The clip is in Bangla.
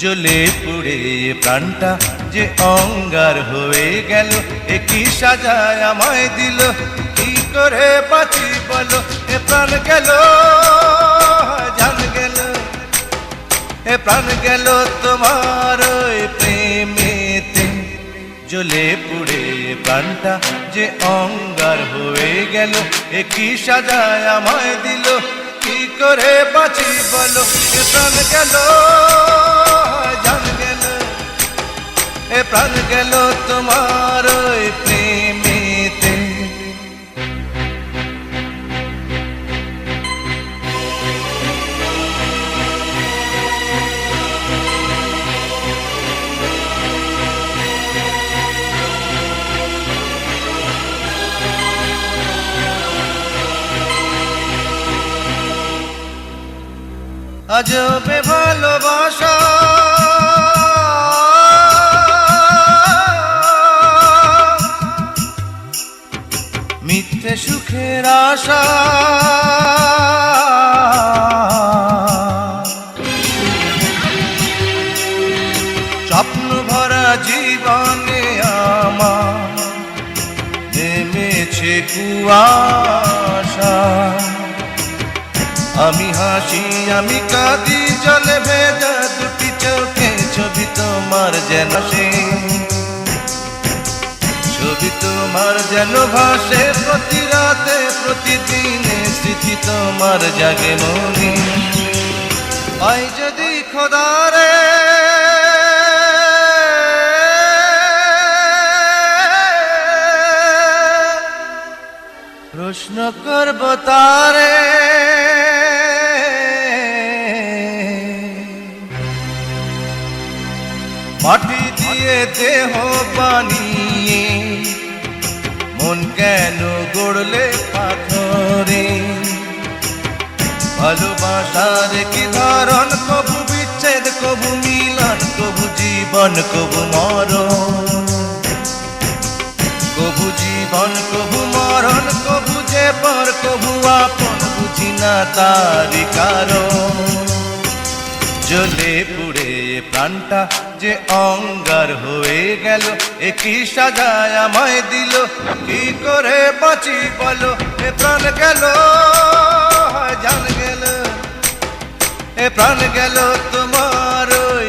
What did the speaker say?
জ্বলে পুড়ে প্রাণটা যে অঙ্গার হয়ে গেল, এ কি সাজায় আমায় দিল, কি করে বাঁচি বলো, এ প্রাণ গেল জান গেল, এ প্রাণ গেল তোমার ওই প্রেমেতে। জ্বলে পুড়ে প্রাণটা যে অঙ্গার হয়ে গেল, এ কি সাজায় আমায় দিল, কি করে বাঁচি বলো, এ প্রাণ গেল জান গেল, এ প্রাণ গেল তোমার ওই প্রেমেতে। আজবে ভালোবাসা মিথ্যে সুখের আশা, স্বপ্ন ভরা জীবনে আমার নেমেছে কুয়াশা। আমি হাসি আমি কাঁদি জলে ভেজা দুটি চোখে, ছবি তোমার যেন সে ছবি তোমার যেন ভাসে প্রতি রাতে প্রতিদিনে, স্মৃতি তোমার জাগে মনে। আই যদি খোদারে প্রশ্ন করব তারে, মাটি দিয়ে দেহ বানিয়ে মন কেন গড়লে পাথরে, ভালোবাসার কি ধরন, কবু বিচ্ছেদ কবু মিলন, কবু জীবন কবু মরণ, কবু জীবন কবু মরণ, কবু যে পর কবু আপন, বুঝি না তারি কারণ। জ্বলে পুড়ে প্রাণটা যে অঙ্গার হয়ে গেল, এ কি সাজায় আমায় দিল, কি করে বাঁচি বলো, এ প্রাণ গেল জান গেল, এ প্রাণ গেল তোমার ওই